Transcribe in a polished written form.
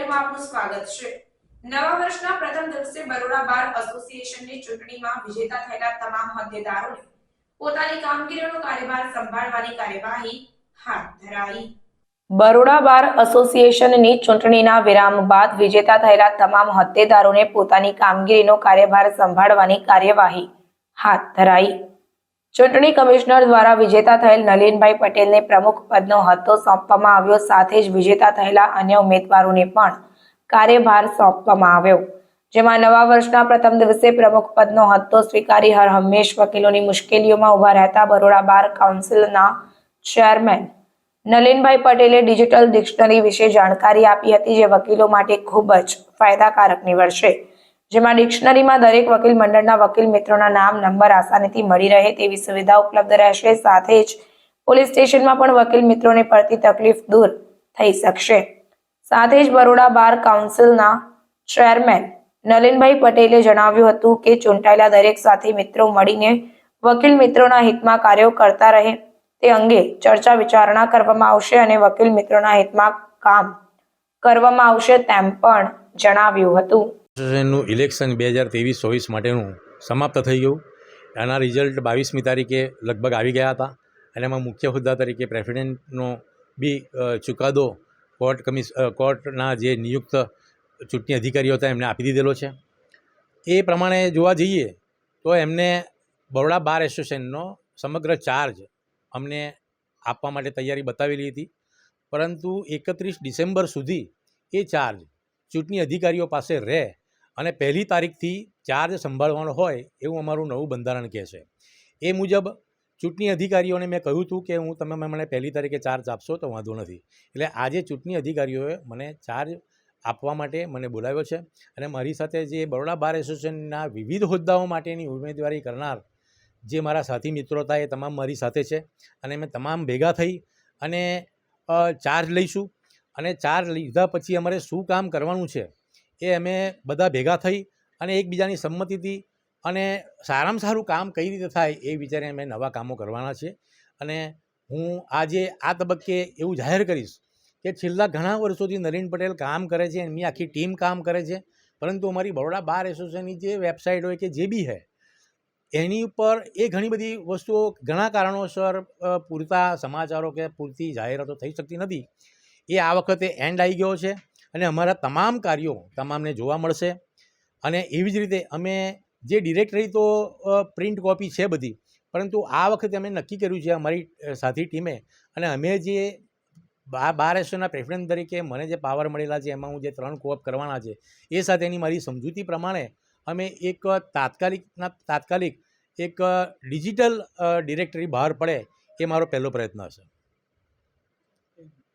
લાઈવમાં આપનું સ્વાગત છે। નવા વર્ષના પ્રથમ દિવસે બરોડા બાર એસોસિએશનની ચૂંટણીમાં વિજેતા થયેલા તમામ હોદ્દેદારોને પોતાની કામગીરીનો કાર્યભાર સંભાળવાની કાર્યવાહી હાથ ધરાઈ। બરોડા બાર એસોસિએશનની ચૂંટણીના વિરામ બાદ વિજેતા થયેલા તમામ હોદ્દેદારોને પોતાની કામગીરીનો કાર્યભાર સંભાળવાની કાર્યવાહી હાથ ધરાઈ। ચૂંટણી કમિશનર દ્વારા વિજેતા થયેલ નલિનભાઈ પટેલને પ્રમુખ પદનો હોદ્દો સોંપવામાં આવ્યો। સાથે જ વિજેતા થયેલા અન્ય ઉમેદવારોને પણ કાર્યભાર સોંપવામાં આવ્યો, જેમાં નવા વર્ષના પ્રથમ દિવસે પ્રમુખ પદનો હોદ્દો સ્વીકારી હર હંમેશ વકીલોની મુશ્કેલીઓમાં ઉભા રહેતા બરોડા બાર કાઉન્સિલના ચેરમેન નલિનભાઈ પટેલે ડિજિટલ ડિક્શનરી વિશે જાણકારી આપી હતી, જે વકીલો માટે ખૂબ જ ફાયદાકારક નીવડશે। જેમાં ડિક્શનરીમાં દરેક વકીલ મંડળના વકીલ મિત્રોના નામ નંબર આસાનીથી મળી રહે તેવી સુવિધા ઉપલબ્ધ રહેશે। સાથે જ પોલીસ સ્ટેશનમાં પણ વકીલ મિત્રોને પડતી તકલીફ દૂર થઈ શકશે। સાથે જ બરોડા બાર કાઉન્સિલના ચેરમેન નલિનભાઈ પટેલે જણાવ્યું હતું કે ચૂંટાયેલા દરેક સાથી મિત્રો મળીને વકીલ મિત્રોના હિતમાં કાર્યો કરતા રહે તે અંગે ચર્ચા વિચારણા કરવામાં આવશે અને વકીલ મિત્રોના હિતમાં કામ કરવામાં આવશે તેમ પણ જણાવ્યું હતું। એસોસિએશનનું ઇલેક્શન 2023-24 માટેનું સમાપ્ત થઈ ગયું। એના રિઝલ્ટ 22મી તારીખે લગભગ આવી ગયા હતા અને એમાં મુખ્ય હોદ્દા તરીકે પ્રેસિડેન્ટનો બી ચુકાદો કોર્ટના જે નિયુક્ત ચૂંટણી અધિકારીઓ હતા એમને આપી દીધેલો છે। એ પ્રમાણે જોવા જઈએ તો એમને બરોડા બાર એસોસિએશનનો સમગ્ર ચાર્જ અમને આપવા માટે તૈયારી બતાવેલી હતી, પરંતુ 31 ડિસેમ્બર સુધી એ ચાર્જ ચૂંટણી અધિકારીઓ પાસે રહે અને 1લી તારીખથી ચાર્જ સંભાળવાનો હોય એવું અમારું નવું બંધારણ કહે છે। એ મુજબ ચૂંટણી અધિકારીઓને મેં કહ્યું હતું કે તમે મને 1લી તારીખે ચાર્જ આપશો તો વાંધો નથી। એટલે આજે ચૂંટણી અધિકારીઓએ મને ચાર્જ આપવા માટે મને બોલાવ્યો છે અને મારી સાથે જે બરોડા બાર એસોસિએશનના વિવિધ હોદ્દાઓ માટેની ઉમેદવારી કરનાર જે મારા સાથી મિત્રો હતા એ તમામ મારી સાથે છે અને અમે તમામ ભેગા થઈ અને ચાર્જ લઈશું અને ચાર્જ લીધા પછી અમારે શું કામ કરવાનું છે એ અમે બધા ભેગા થઈ અને એકબીજાની સંમતિથી અને સારામાં સારું કામ કઈ રીતે થાય એ વિચારે અમે નવા કામો કરવાના છે। અને હું આજે આ તબક્કે એવું જાહેર કરીશ કે છેલ્લા ઘણા વર્ષોથી નલિન પટેલ કામ કરે છે, એમની આખી ટીમ કામ કરે છે, પરંતુ અમારી બરોડા બાર એસોસિએશનની જે વેબસાઇટ હોય કે જે બી છે એની ઉપર એ ઘણી બધી વસ્તુઓ ઘણા કારણોસર પૂરતા સમાચારો કે પૂરતી જાહેરાતો થઈ શકતી નથી। એ આ વખતે એન્ડ આવી ગયો છે અને અમારા તમામ કાર્યો તમામને જોવા મળશે। અને એવી જ રીતે અમે જે ડિરેક્ટરી તો પ્રિન્ટ કોપી છે બધી, પરંતુ આ વખતે અમે નક્કી કર્યું છે અમારી સાથી ટીમે અને અમે જે બાર એસોસિએશનના પ્રેસિડેન્ટ તરીકે મને જે પાવર મળેલા છે એમાં હું જે 3 કોપ કરવાના છે એ સાથેની મારી સમજૂતી પ્રમાણે અમે એક તાત્કાલિક એક ડિજિટલ ડિરેક્ટરી બહાર પડે એ મારો પહેલો પ્રયત્ન હશે।